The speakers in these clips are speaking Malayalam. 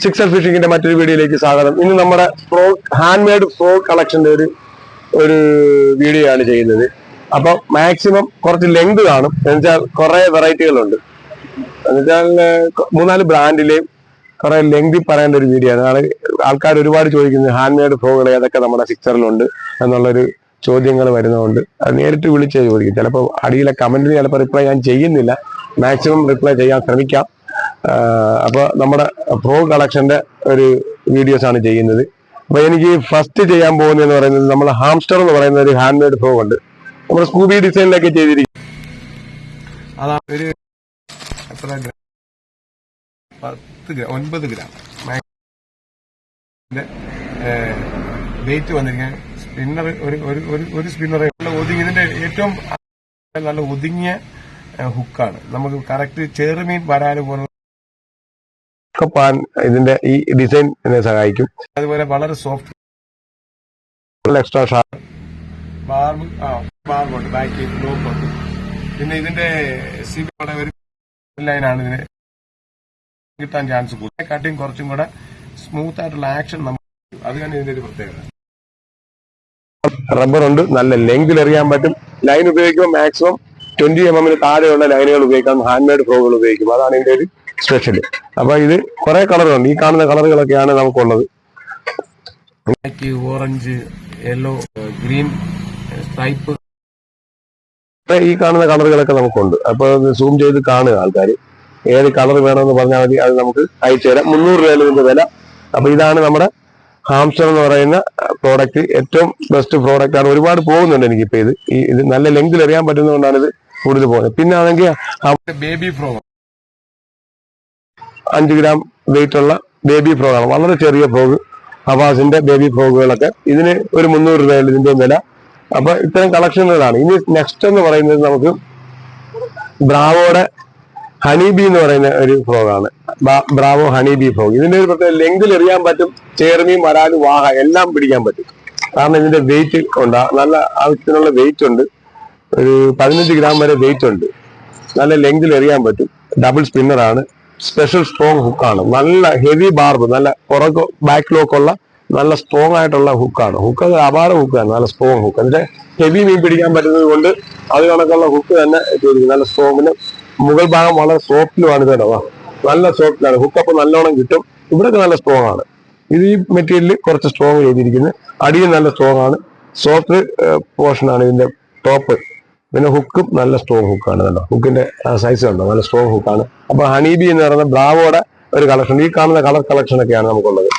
സിക്സർ ഫിഷിങ്ങിന്റെ മറ്റൊരു വീഡിയോയിലേക്ക് സ്വാഗതം. ഇന്ന് നമ്മുടെ ഹാൻഡ് മെയ്ഡ് ഫ്രോഗ് കളക്ഷന്റെ ഒരു വീഡിയോ ആണ് ചെയ്യുന്നത്. അപ്പൊ മാക്സിമം കുറച്ച് ലെങ്ത് കാണും. എന്നുവെച്ചാൽ കുറെ വെറൈറ്റികളുണ്ട്. എന്നുവെച്ചാൽ 3-4 ബ്രാൻഡിലെയും കുറെ ലെങ്തി പറയേണ്ട ഒരു വീഡിയോ ആണ്. ആൾക്കാർ ഒരുപാട് ചോദിക്കുന്നത് ഹാൻഡ് മെയ്ഡ് ഫ്രോഗുകൾ ഏതൊക്കെ നമ്മുടെ സിക്സറിലുണ്ട് എന്നുള്ളൊരു ചോദ്യങ്ങൾ വരുന്നതുകൊണ്ട് അത് നേരിട്ട് വിളിച്ച് ചോദിക്കും. ചിലപ്പോൾ അടിയിലെ കമന്റിന് ചിലപ്പോൾ റിപ്ലൈ ഞാൻ ചെയ്യുന്നില്ല. മാക്സിമം റിപ്ലൈ ചെയ്യാൻ ശ്രമിക്കാം. അപ്പൊ നമ്മുടെ ഫ്രോഗ് കളക്ഷന്റെ ഒരു വീഡിയോസ് ആണ് ചെയ്യുന്നത്. അപ്പൊ എനിക്ക് ഫസ്റ്റ് ചെയ്യാൻ പോകുന്നതെന്ന് പറയുന്നത് നമ്മൾ ഹാംസ്റ്റർ എന്ന് പറയുന്ന ഒരു ഹാൻഡ് മെയ്ഡ് ഫ്രോഗ് ഉണ്ട്. നമ്മുടെ സ്കൂബി ഡിസൈനിലൊക്കെ ചെയ്തിരിക്കും. അതാ ഒരു 9 ഗ്രാം വെയിറ്റ് വന്നിരിക്കുന്നത്. സ്പിന്നർ ഒരു സ്പിന്നർ ഇതിന്റെ ഏറ്റവും നല്ല ഒതുങ്ങിയ ഹുക്കാണ്. നമുക്ക് കറക്റ്റ് ചെറുമീൻ വരാൻ പോലുള്ള ഇതിന്റെ ഈ ഡിസൈൻ എന്നെ സഹായിക്കും. അതുപോലെ വളരെ സോഫ്റ്റ് എക്സ്ട്രാ ഷാർപ്പ് ബാർബുണ്ട്, ബാക്ക് ബ്ലോക്ക് ഉണ്ട്. പിന്നെ ഇതിന്റെ സിബിയുടെ ഒരു ലൈനാണ് ഇതിന് കിട്ടാൻ ചാൻസ് കൂടുതൽ. കട്ടിങ് കുറച്ചും കൂടെ സ്മൂത്ത് ആയിട്ടുള്ള ആക്ഷൻ നമുക്ക്, അത് തന്നെ ഇതിന്റെ ഒരു പ്രത്യേകത. റബ്ബറുണ്ട്, നല്ല ലെങ്തിൽ എറിയാൻ പറ്റും. ലൈൻ ഉപയോഗിക്കുമ്പോൾ മാക്സിമം 20 mm താഴെയുള്ള ലൈനുകൾ ഉപയോഗിക്കാം. ഹാൻഡ് മെയ്ഡ് ഫ്രോഗുകൾ ഉപയോഗിക്കും. അതാണ് ഇതിന്റെ ഒരു സ്പെഷ്യൽ. അപ്പൊ ഇത് കുറെ കളറുണ്ട്. ഈ കാണുന്ന കളറുകളൊക്കെയാണ് നമുക്കുള്ളത്. ഓറഞ്ച്, യെല്ലോ, ഗ്രീൻ, സ്ട്രൈപ്പ്, ഈ കാണുന്ന കളറുകളൊക്കെ നമുക്കുണ്ട്. അപ്പൊ സൂം ചെയ്ത് കാണുക ആൾക്കാർ. ഏത് കളർ വേണമെന്ന് പറഞ്ഞാൽ മതി, അത് നമുക്ക് അയച്ചു തരാം. 300 രൂപയാണ് ഇതിന്റെ വില. അപ്പൊ ഇതാണ് നമ്മുടെ ഹാംസ്റ്റർ എന്ന് പറയുന്ന പ്രോഡക്റ്റ്. ഏറ്റവും ബെസ്റ്റ് പ്രോഡക്റ്റ് ആണ്. ഒരുപാട് പോകുന്നുണ്ട് എനിക്കിപ്പോ. ഇത് നല്ല ലെങ്തിൽ എറിയാൻ പറ്റുന്നതുകൊണ്ടാണ് ഇത് കൂടുതൽ പോകുന്നത്. പിന്നെ ആണെങ്കിൽ ബേബി ഫ്രോഗ് 5 ഗ്രാം വെയിറ്റ് ഉള്ള ബേബി ഫ്രോഗാണ്. വളരെ ചെറിയ ഫ്രോഗ്, ഹവാസിന്റെ ബേബി ഫ്രോഗുകളൊക്കെ. ഇതിന് ഒരു 300 രൂപയാണ് ഇതിന്റെ വില. അപ്പൊ ഇത്തരം കളക്ഷനുകളാണ്. ഇനി നെക്സ്റ്റ് എന്ന് പറയുന്നത് നമുക്ക് ബ്രാവോയുടെ ഹണിബി എന്ന് പറയുന്ന ഒരു ഫ്രോഗാണ്. Bravo honeybee frog. ഇതിന്റെ ഒരു പ്രത്യേക ലെങ്തിൽ എറിയാൻ പറ്റും. ചേർമീൻ, വരാല്, വാഹ എല്ലാം പിടിക്കാൻ പറ്റും. കാരണം ഇതിന്റെ വെയിറ്റ് ഉണ്ട്, നല്ല ആവശ്യത്തിനുള്ള വെയിറ്റ് ഉണ്ട്. ഒരു 15 ഗ്രാം വരെ വെയിറ്റ് ഉണ്ട്. നല്ല ലെങ്തിൽ എറിയാൻ പറ്റും. ഡബിൾ സ്പിന്നറാണ്. സ്പെഷ്യൽ സ്ട്രോങ് ഹുക്കാണ്. നല്ല ഹെവി ബാർബ്, നല്ല പുറകെ ബാക്ക് ലോക്കുള്ള നല്ല സ്ട്രോങ് ആയിട്ടുള്ള ഹുക്കാണ്. ഹുക്ക് അപാര ഹുക്കാണ്, നല്ല സ്ട്രോങ് ഹുക്ക്. അതിന്റെ ഹെവി മീൻ പിടിക്കാൻ പറ്റുന്നത് കൊണ്ട് അത് കണക്കുള്ള ഹുക്ക് തന്നെ ചെയ്തിരിക്കും. നല്ല സ്ട്രോങ്ങിന് മുകൾ ഭാഗം വളരെ സോഫ്റ്റിലുമാണ്. കേട്ടോ, നല്ല സോഫ്റ്റിലാണ്. ഹുക്കപ്പ് നല്ലോണം കിട്ടും. ഇവിടെയൊക്കെ നല്ല സ്ട്രോങ് ആണ്. ഇത് ഈ മെറ്റീരിയൽ കുറച്ച് സ്ട്രോങ് ചെയ്തിരിക്കുന്നത്. അടിയും നല്ല സ്ട്രോങ് ആണ്. സോഫ്റ്റ് പോർഷൻ ആണ് ഇതിന്റെ ടോപ്പ്. പിന്നെ ഹുക്കും നല്ല സ്ട്രോങ് ഹുക്കാണ്. കേട്ടോ, ഹുക്കിന്റെ സൈസ് ഉണ്ടോ, നല്ല സ്ട്രോങ് ഹുക്കാണ്. അപ്പൊ ഹണിബി എന്ന് പറയുന്ന ബ്രാവോയുടെ ഒരു കളക്ഷൻ. ഈ കാണുന്ന കളർ കളക്ഷൻ ഒക്കെയാണ് നമുക്കുള്ളത്.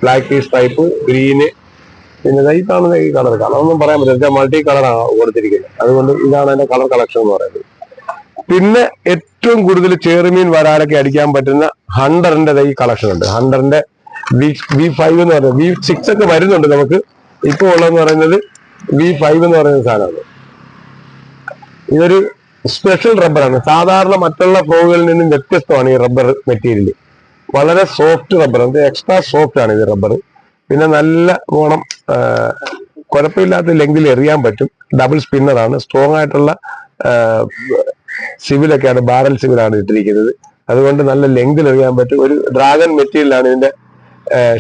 ബ്ലാക്ക്, സ്ട്രൈപ്പ്, ഗ്രീന്, പിന്നെ ഈ കാണുന്ന ഈ കളറൊന്നും പറയാൻ പറ്റില്ല. മൾട്ടി കളറാണ് കൊടുത്തിരിക്കുന്നത്. അതുകൊണ്ട് ഇതാണ് അതിന്റെ കളർ കളക്ഷൻ എന്ന് പറയുന്നത്. പിന്നെ ഏറ്റവും കൂടുതൽ ചേറുമീൻ വരാലൊക്കെ അടിക്കാൻ പറ്റുന്ന ഹണ്ടറിന്റെ ഈ കളക്ഷൻ ഉണ്ട്. ഹണ്ടറിന്റെ V5 എന്ന് പറയുന്നത്. V6 ഒക്കെ വരുന്നുണ്ട് നമുക്ക്. ഇപ്പൊ ഉള്ളതെന്ന് പറയുന്നത് V5 എന്ന് പറയുന്ന സാധനമാണ്. ഇതൊരു സ്പെഷ്യൽ റബ്ബറാണ്. സാധാരണ മറ്റുള്ള ഫ്രോഗുകളിൽ നിന്നും വ്യത്യസ്തമാണ് ഈ റബ്ബർ മെറ്റീരിയൽ. വളരെ സോഫ്റ്റ് റബ്ബർ, എക്സ്ട്രാ സോഫ്റ്റ് ആണ് ഇത് റബ്ബർ. പിന്നെ നല്ല ഓണം കുഴപ്പമില്ലാത്ത ലെങ്തിൽ എറിയാൻ പറ്റും. ഡബിൾ സ്പിന്നറാണ്. സ്ട്രോങ് ആയിട്ടുള്ള സിവിലൊക്കെയാണ്, ബാരൽ സിവിലാണ് ഇട്ടിരിക്കുന്നത്. അതുകൊണ്ട് നല്ല ലെങ്തിൽ എറിയാൻ പറ്റും. ഒരു ഡ്രാഗൺ മെറ്റീരിയലാണ് ഇതിന്റെ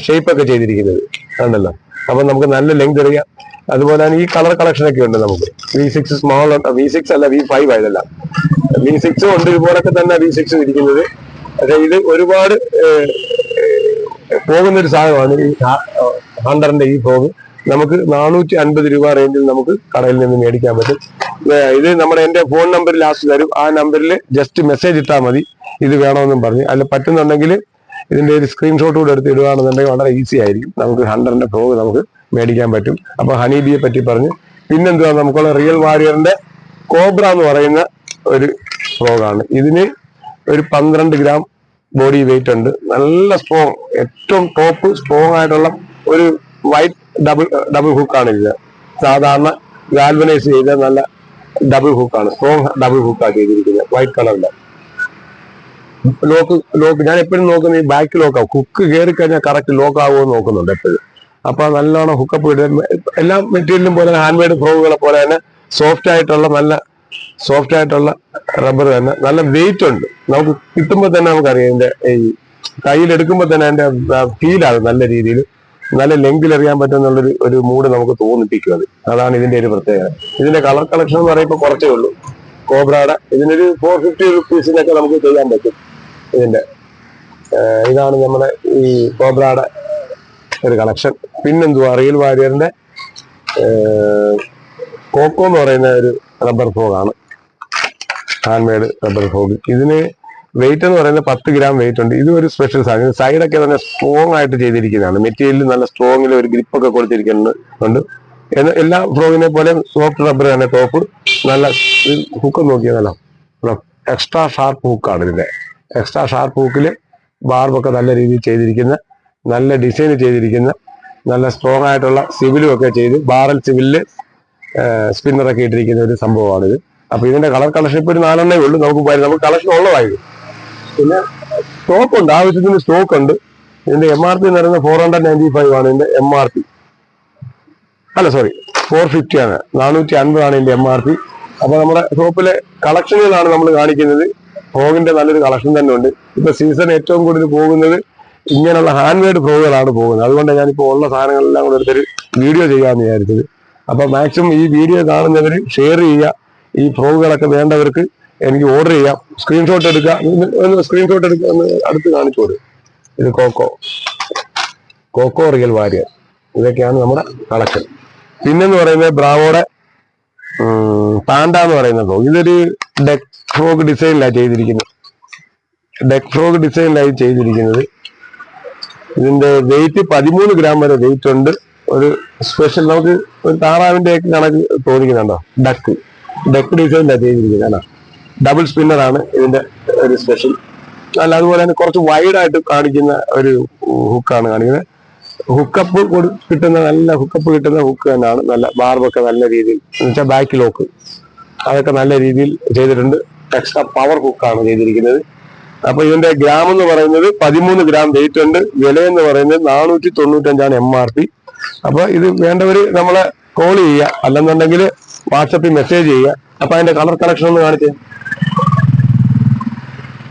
ഷേപ്പ് ഒക്കെ ചെയ്തിരിക്കുന്നത്. ആണല്ലോ. അപ്പൊ നമുക്ക് നല്ല ലെങ്ത് എറിയാം. അതുപോലെ തന്നെ ഈ കളർ കളക്ഷൻ ഒക്കെ ഉണ്ട് നമുക്ക്. V6 സ്മോൾ ഉണ്ട്. V6 അല്ല, V5 ആയതല്ല. V6 ഉണ്ട്. ഇതുപോലൊക്കെ തന്നെ V6 ഇരിക്കുന്നത്. പക്ഷെ ഇത് ഒരുപാട് പോകുന്നൊരു സാധനമാണ് ഈ ഹണ്ടറിന്റെ ഈ ഫ്രോഗ്. നമുക്ക് 450 രൂപ റേഞ്ചിൽ നമുക്ക് കടയിൽ നിന്ന് മേടിക്കാൻ പറ്റും. ഇത് നമ്മുടെ എന്റെ ഫോൺ നമ്പർ ലാസ്റ്റ് തരും. ആ നമ്പറിൽ ജസ്റ്റ് മെസ്സേജ് ഇട്ടാൽ മതി ഇത് വേണമെന്നും പറഞ്ഞ്. അതിൽ പറ്റുന്നുണ്ടെങ്കിൽ ഇതിന്റെ ഒരു സ്ക്രീൻഷോട്ട് കൂടെ എടുത്ത് ഇടുകയാണെന്നുണ്ടെങ്കിൽ വളരെ ഈസി ആയിരിക്കും. നമുക്ക് ഹണ്ടറിന്റെ ഫ്രോഗ് നമുക്ക് മേടിക്കാൻ പറ്റും. അപ്പൊ ഹണിബിയെ പറ്റി പറഞ്ഞു. പിന്നെന്തുവാ, നമുക്കുള്ള റിയൽ വാരിയറിന്റെ കോബ്ര എന്ന് പറയുന്ന ഒരു ഫ്രോഗാണ്. ഇതിന് ഒരു 12 ഗ്രാം ബോഡി വെയിറ്റ് ഉണ്ട്. നല്ല സ്ട്രോങ്, ഏറ്റവും ടോപ്പ് സ്ട്രോങ് ആയിട്ടുള്ള ഒരു വൈറ്റ് ഡബിൾ ഹുക്കാണ് ഇത്. സാധാരണ ഗാൽവനൈസ് ചെയ്ത നല്ല ഡബിൾ ഹുക്കാണ്. സ്ട്രോങ് ഡബിൾ ഹുക്കാണ് ചെയ്തിരിക്കുന്നത്. വൈറ്റ് കളറിന്റെ ലോക്ക് ഞാൻ എപ്പോഴും നോക്കുന്നത് ഈ ബാക്ക് ലോക്കാവും. ഹുക്ക് കയറി കഴിഞ്ഞാൽ കറക്റ്റ് ലോക്ക് ആവുമോ നോക്കുന്നുണ്ട് എപ്പോഴും. അപ്പൊ നല്ലോണം ഹുക്കപ്പ് ഇടുക. എല്ലാ മെറ്റീരിയലും പോലെ ഹാൻഡ് മെയ്ഡ് ഫ്രോഗുകളെ പോലെ തന്നെ സോഫ്റ്റ് ആയിട്ടുള്ള റബ്ബർ തന്നെ. നല്ല വെയിറ്റ് ഉണ്ട്. നമുക്ക് കിട്ടുമ്പോൾ തന്നെ നമുക്കറിയാം ഇതിന്റെ ഈ കയ്യിലെടുക്കുമ്പോൾ തന്നെ അതിന്റെ ഫീലാകും നല്ല രീതിയിൽ, നല്ല ലെങ്കിൽ എറിയാൻ പറ്റുന്നുള്ളൊരു ഒരു മൂഡ് നമുക്ക് തോന്നിപ്പിക്കും. അതാണ് ഇതിന്റെ ഒരു പ്രത്യേകത. ഇതിന്റെ കളർ കളക്ഷൻ എന്ന് പറയുമ്പോൾ കുറച്ചേ ഉള്ളൂ. കോബ്രയുടെ ഇതിനൊരു 450 റുപ്പീസിനൊക്കെ നമുക്ക് ചെയ്യാൻ പറ്റും. ഇതിന്റെ ഇതാണ് നമ്മുടെ ഈ കോബ്രയുടെ ഒരു കളക്ഷൻ. പിന്നെന്തുവാ, റിയൽ വാരിയറിന്റെ കോക്കോ എന്ന് പറയുന്ന ഒരു റബ്ബർ ഫോഗാണ്, ഹാൻഡ് മെയ്ഡ് റബ്ബർ ഫോഗ്. ഇതിന് വെയിറ്റ് എന്ന് പറയുന്നത് 10 ഗ്രാം വെയിറ്റ് ഉണ്ട്. ഇത് ഒരു സ്പെഷ്യൽ സാധനം. സൈഡൊക്കെ തന്നെ സ്ട്രോങ് ആയിട്ട് ചെയ്തിരിക്കുന്നതാണ്. മെറ്റീരിയൽ നല്ല സ്ട്രോങ്ങിൽ ഒരു ഗ്രിപ്പൊക്കെ കൊടുത്തിരിക്കുന്നുണ്ട്. എല്ലാ ഫ്രോഗിനെ പോലെ സോഫ്റ്റ് റബ്ബർ തന്നെ ടോപ്പ്. നല്ല ഹുക്ക് നോക്കിയാൽ എക്സ്ട്രാ ഷാർപ്പ് ഹുക്കാണ് ഇതിന്റെ. എക്സ്ട്രാ ഷാർപ്പ് ഹുക്കില് ബാർബൊക്കെ നല്ല രീതിയിൽ ചെയ്തിരിക്കുന്ന, നല്ല ഡിസൈൻ ചെയ്തിരിക്കുന്ന, നല്ല സ്ട്രോങ് ആയിട്ടുള്ള സിവിലും ഒക്കെ ചെയ്ത് ബാറൽ സിവിലില് സ്പിന്നറൊക്കെ ഇട്ടിരിക്കുന്ന ഒരു സംഭവമാണിത്. അപ്പൊ ഇതിന്റെ കളർ കളക്ഷൻ ഇപ്പൊ ഒരു 4 ഉള്ളൂ. നമുക്ക് കളക്ഷൻ ഉള്ളതായത്. പിന്നെ സ്റ്റോക്ക് ഉണ്ട്, ആവശ്യത്തിന് സ്റ്റോക്ക് ഉണ്ട്. ഇതിന്റെ MRP എന്ന് പറയുന്നത് 495 ആണ് ഇതിന്റെ MRP. അല്ല സോറി, 450 ആണ്. 450 ആണ് ഇതിന്റെ MRP. അപ്പൊ നമ്മുടെ ഷോപ്പിലെ കളക്ഷനുകളാണ് നമ്മൾ കാണിക്കുന്നത്. ഫ്രോഗിന്റെ നല്ലൊരു കളക്ഷൻ തന്നെ ഉണ്ട്. ഇപ്പൊ സീസൺ ഏറ്റവും കൂടുതൽ പോകുന്നത് ഇങ്ങനെയുള്ള ഹാൻഡ് മെയ്ഡ് ഫ്രോഗുകളാണ് പോകുന്നത്. അതുകൊണ്ട് ഞാനിപ്പോൾ ഉള്ള സാധനങ്ങളെല്ലാം കൂടെ എടുത്തൊരു വീഡിയോ ചെയ്യാമെന്ന് വിചാരിച്ചത്. അപ്പൊ മാക്സിമം ഈ വീഡിയോ കാണുന്നവർ ഷെയർ ചെയ്യുക. ഈ ഫ്രോഗുകളൊക്കെ വേണ്ടവർക്ക് എനിക്ക് ഓർഡർ ചെയ്യാം. സ്ക്രീൻഷോട്ട് എടുക്കുക, സ്ക്രീൻഷോട്ട് എടുക്കുക, ഒന്ന് അടുത്ത് കാണിച്ചു കൊടുക്കും. ഇത് കോക്കോ റിയൽ വാരിയർ. ഇതൊക്കെയാണ് നമ്മുടെ കളക്ഷൻ. പിന്നെന്ന് പറയുന്നത് ബ്രാവോയുടെ പാൻഡ എന്ന് പറയുന്ന ഫ്രോഗ്. ഇതൊരു ഡെക്ക് ഫ്രോഗ് ഡിസൈനിലാണ് ചെയ്തിരിക്കുന്നത്. ഇതിന്റെ വെയിറ്റ് 13 ഗ്രാം വരെ വെയിറ്റ് ഉണ്ട്. ഒരു സ്പെഷ്യൽ നമുക്ക് ഒരു താറാവിന്റെ ഒക്കെ കണക്ക് തോന്നിക്കുന്നുണ്ടോ? ഡെക്ക് ഡിസൈനിലാണ് ചെയ്തിരിക്കുന്നത്. ഡബിൾ സ്പിന്നറാണ് ഇതിന്റെ ഒരു സ്പെഷ്യൽ. അല്ല, അതുപോലെ തന്നെ കുറച്ച് വൈഡായിട്ട് കാണിക്കുന്ന ഒരു ഹുക്കാണ് കാണിക്കുന്നത്. ഹുക്കപ്പ് കിട്ടുന്ന നല്ല ഹുക്കപ്പ് കിട്ടുന്ന ഹുക്ക് തന്നെയാണ്. നല്ല ബാർബൊക്കെ നല്ല രീതിയിൽ, എന്നുവെച്ചാൽ ബാക്ക് ലോക്ക് അതൊക്കെ നല്ല രീതിയിൽ ചെയ്തിട്ടുണ്ട്. എക്സ്ട്രാ പവർ ഹുക്കാണ് ചെയ്തിരിക്കുന്നത്. അപ്പൊ ഇതിന്റെ ഗ്രാം എന്ന് പറയുന്നത് 13 ഗ്രാം വെയിറ്റ് ഉണ്ട്. വില എന്ന് പറയുന്നത് 495 MRP. അപ്പൊ ഇത് വേണ്ടവര് നമ്മളെ കോൾ ചെയ്യുക, അല്ലെന്നുണ്ടെങ്കിൽ വാട്സപ്പിൽ മെസ്സേജ് ചെയ്യുക. അപ്പൊ അതിന്റെ കളർ കളക്ഷൻ ഒന്ന് കാണിച്ചേ.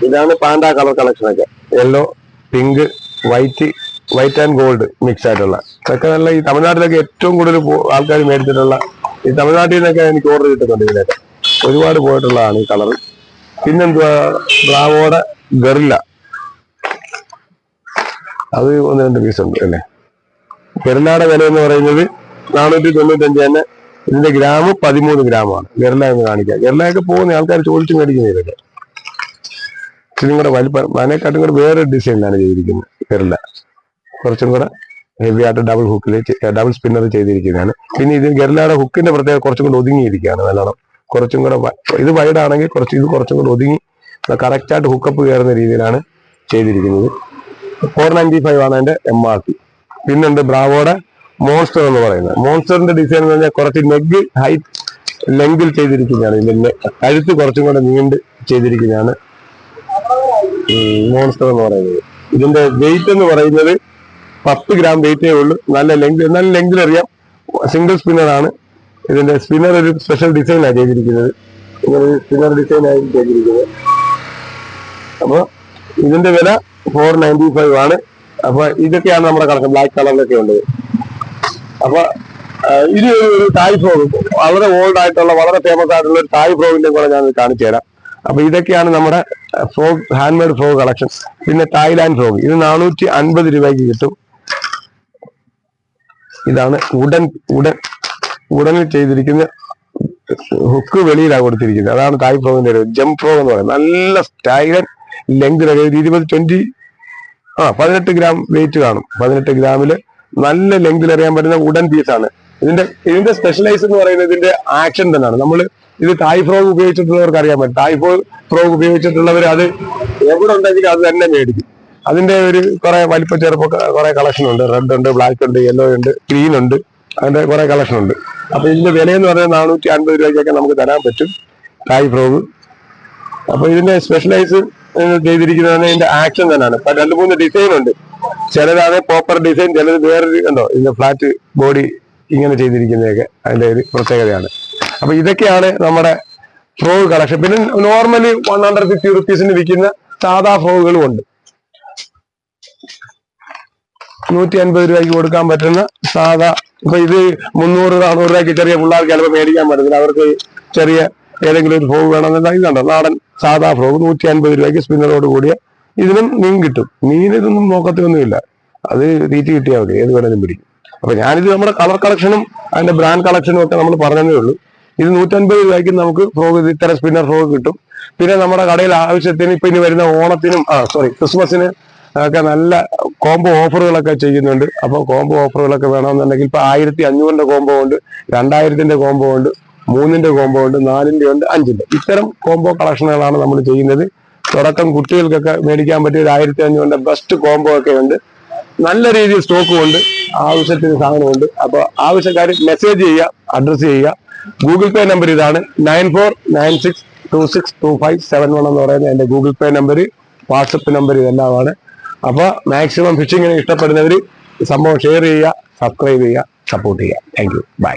ഇതാണ് പാൻഡ കളർ കളക്ഷനൊക്കെ. Yellow, pink, white and gold mix ആയിട്ടുള്ള ഇതൊക്കെ നല്ല. ഈ തമിഴ്നാട്ടിലൊക്കെ ഏറ്റവും കൂടുതൽ ആൾക്കാർ മേടിച്ചിട്ടുള്ള, ഈ തമിഴ്നാട്ടിൽ നിന്നൊക്കെ എനിക്ക് ഓർഡർ കിട്ടുന്നുണ്ട്. ഇതിനൊക്കെ ഒരുപാട് പോയിട്ടുള്ളതാണ് ഈ കളർ. പിന്നെന്തുവാ, ബ്രാവോയുടെ ഗറില്ല, അത് 1-2 പീസ് ഉണ്ട് അല്ലേ. ഗറില്ലയുടെ വില എന്ന് പറയുന്നത് 495 തന്നെ. ഇതിന്റെ ഗ്രാം 13 ഗ്രാമാണ്. ഗറില്ല എന്ന് കാണിക്കാം. ഗറില്ലയൊക്കെ പോകുന്ന ആൾക്കാർ ചോദിച്ചു മേടിക്കുന്ന ഇതൊക്കെ. ഇച്ചിരി കൂടെ വലിപ്പം, അതിനെക്കാട്ടും കൂടെ വേറെ ഡിസൈനിലാണ് ചെയ്തിരിക്കുന്നത്. ഗറില്ല കുറച്ചും കൂടെ ഹെവി ആയിട്ട് ഡബിൾ സ്പിന്നർ ചെയ്തിരിക്കുന്നതാണ്. പിന്നെ ഇത് ഗറില്ലയുടെ ഹുക്കിന്റെ പ്രത്യേകത കുറച്ചും കൂടെ ഒതുങ്ങിയിരിക്കുകയാണ് നല്ലോണം. കുറച്ചും കൂടെ ഇത് വൈഡാണെങ്കിൽ ഇത് കുറച്ചും കൂടെ ഒതുങ്ങി കറക്റ്റായിട്ട് ഹുക്കപ്പ് കയറുന്ന രീതിയിലാണ് ചെയ്തിരിക്കുന്നത്. 495 ആണ് അതിന്റെ MRP. പിന്നുണ്ട് ബ്രാവോയുടെ മോൺസ്റ്റർ എന്ന് പറയുന്നത്. മോൺസ്റ്ററിന്റെ ഡിസൈൻ എന്ന് പറഞ്ഞാൽ കുറച്ച് നെഗ് ഹൈറ്റ് ലെങ്കിൽ ചെയ്തിരിക്കുന്നതാണ്. ഇതിന്റെ കഴുത്ത് കുറച്ചും കൂടെ നീണ്ട് ചെയ്തിരിക്കുന്നതാണ് മോൺസ്റ്റർ എന്ന് പറയുന്നത്. ഇതിന്റെ വെയിറ്റ് എന്ന് പറയുന്നത് 10 ഗ്രാം വെയിറ്റേ ഉള്ളൂ. നല്ല ലെങ്കിൽ അറിയാം. സിംഗിൾ സ്പിന്നറാണ്. ഇതിന്റെ സ്പിന്നർ ഒരു സ്പെഷ്യൽ ഡിസൈനാണ് ചെയ്തിരിക്കുന്നത്. ഇങ്ങനെ ഒരു സ്പിന്നർ ഡിസൈനായി ചെയ്തിരിക്കുന്നത്. അപ്പൊ ഇതിന്റെ വില 495 ആണ്. അപ്പൊ ഇതൊക്കെയാണ് നമ്മുടെ കളക്ഷൻ. ബ്ലാക്ക് കളറിലൊക്കെ ഉണ്ട്. അപ്പൊ ഇത് ഒരു തായ് ഫ്രോഗ്, വളരെ ഓൾഡ് ആയിട്ടുള്ള, വളരെ ഫേമസ് ആയിട്ടുള്ള ഒരു തായ് ഫ്രോഗിന്റെ കൂടെ ഞാൻ കാണിച്ചു തരാം. അപ്പൊ ഇതൊക്കെയാണ് നമ്മുടെ frog, hand made frog collection. പിന്നെ തായ്ലാൻഡ് ഫ്രോഗ്, ഇത് 450 രൂപയ്ക്ക് കിട്ടും. ഇതാണ് ഉടനിൽ ചെയ്തിരിക്കുന്ന ഹുക്ക് വെളിയിലാണ് കൊടുത്തിരിക്കുന്നത്. അതാണ് തായ് ഫ്രോഗിന്റെ ഒരു ജംപ് ഫ്രോഗ് എന്ന് പറയുന്നത്. നല്ല സ്റ്റൈലൻ ലെങ്ത്, 18 ഗ്രാം വെയിറ്റ് കാണും. 18 ഗ്രാമില് നല്ല ലെങ്തിൽ അറിയാൻ പറ്റുന്ന വുഡൻ പീസാണ്. ഇതിന്റെ സ്പെഷ്യലൈസ് എന്ന് പറയുന്നത് ഇതിന്റെ ആക്ഷൻ തന്നെയാണ്. നമ്മൾ ഇത് തായ് ഫ്രോഗ് ഉപയോഗിച്ചിട്ടുള്ളവർക്ക് അറിയാൻ പറ്റും. തായ് ഫ്രോഗ് ഉപയോഗിച്ചിട്ടുള്ളവർ അത് എവിടെ ഉണ്ടെങ്കിലും അത് തന്നെ മേടിക്കും. അതിന്റെ ഒരു കുറെ വലിപ്പ ചെറുപ്പൊക്കെ കുറെ കളക്ഷൻ ഉണ്ട്. റെഡ് ഉണ്ട്, ബ്ലാക്ക് ഉണ്ട്, യെല്ലോ ഉണ്ട്, ഗ്രീൻ ഉണ്ട്. അതിന്റെ കുറെ കളക്ഷൻ ഉണ്ട്. അപ്പൊ ഇതിന്റെ വില എന്ന് പറയുന്നത് 450 രൂപയ്ക്കൊക്കെ നമുക്ക് തരാൻ പറ്റും തായ് ഫ്രോഗ്. അപ്പൊ ഇതിന്റെ സ്പെഷ്യലൈസ് ചെയ്തിരിക്കുന്നത് ഇതിന്റെ ആക്ഷൻ തന്നെയാണ്. 2-3 ഡിസൈൻ ഉണ്ട്. ചിലതാണ് പോപ്പർ ഡിസൈൻ, ചിലത് വേറൊരു ഉണ്ടോ ഇതിന്റെ ഫ്ലാറ്റ് ബോഡി ഇങ്ങനെ ചെയ്തിരിക്കുന്നതൊക്കെ അതിന്റെ ഒരു പ്രത്യേകതയാണ്. അപ്പൊ ഇതൊക്കെയാണ് നമ്മുടെ ഫ്രോഗ് കളക്ഷൻ. പിന്നെ നോർമലി 150 റുപ്പീസിന് വിൽക്കുന്ന സാധാ ഫ്രോഗുകളും ഉണ്ട്. 150 രൂപയ്ക്ക് കൊടുക്കാൻ പറ്റുന്ന സാധാ, ഇപ്പൊ ഇത് 300-400 രൂപയ്ക്ക് ചെറിയ പിള്ളേർക്ക് ചിലപ്പോൾ മേടിക്കാൻ പറ്റത്തില്ല. അവർക്ക് ചെറിയ ഏതെങ്കിലും ഒരു ഫ്രോഗ് വേണമെന്നുള്ള ഇതുണ്ടോ, നാടൻ സാധാ ഫ്രോഗ് 150 രൂപയ്ക്ക് സ്പിന്നറോട് കൂടിയ. ഇതിനും മീൻ കിട്ടും. മീൻ ഇതൊന്നും നോക്കത്തൊന്നുമില്ല, അത് തീറ്റി കിട്ടിയാൽ മതി, ഏത് വേണേലും പിടിക്കും. അപ്പൊ ഞാനിത് നമ്മുടെ കളർ കളക്ഷനും അതിന്റെ ബ്രാൻഡ് കളക്ഷനും ഒക്കെ നമ്മൾ പറഞ്ഞതേ ഉള്ളൂ. ഇത് 150 രൂപയ്ക്ക് നമുക്ക് ഫ്രോഗ്, ഇത്തരം സ്പിന്നർ ഫ്രോഗ് കിട്ടും. പിന്നെ നമ്മുടെ കടയിൽ ആവശ്യത്തിന് ഇപ്പൊ ഇനി വരുന്ന ഓണത്തിനും ക്രിസ്മസിന് ഒക്കെ നല്ല കോംബോ ഓഫറുകളൊക്കെ ചെയ്യുന്നുണ്ട്. അപ്പൊ കോംബോ ഓഫറുകളൊക്കെ വേണമെന്നുണ്ടെങ്കിൽ ഇപ്പൊ 1500 കോംബോ ഉണ്ട്, 2000 കോംബോ ഉണ്ട്, 3 കോംബോ ഉണ്ട്, 4 ഉണ്ട്, 5. ഇത്തരം കോംബോ കളക്ഷനുകളാണ് നമ്മൾ ചെയ്യുന്നത്. തുടക്കം കുട്ടികൾക്കൊക്കെ മേടിക്കാൻ പറ്റിയ ഒരു 1500 ബെസ്റ്റ് കോംബോ ഒക്കെ ഉണ്ട്. നല്ല രീതിയിൽ സ്റ്റോക്കും ഉണ്ട്, ആവശ്യത്തിന് സാധനമുണ്ട്. അപ്പൊ ആവശ്യക്കാർ മെസ്സേജ് ചെയ്യുക, അഡ്രസ് ചെയ്യുക. ഗൂഗിൾ പേ നമ്പർ ഇതാണ് 9496262571 എന്ന് പറയുന്നത് എന്റെ Google Pay number, WhatsApp number ഇതെല്ലാമാണ്. അപ്പൊ മാക്സിമം ഫിഷിങ്ങിനെ ഇഷ്ടപ്പെടുന്നവർ സംഭവം ഷെയർ ചെയ്യുക, സബ്സ്ക്രൈബ് ചെയ്യുക, സപ്പോർട്ട് ചെയ്യുക. Thank you, by.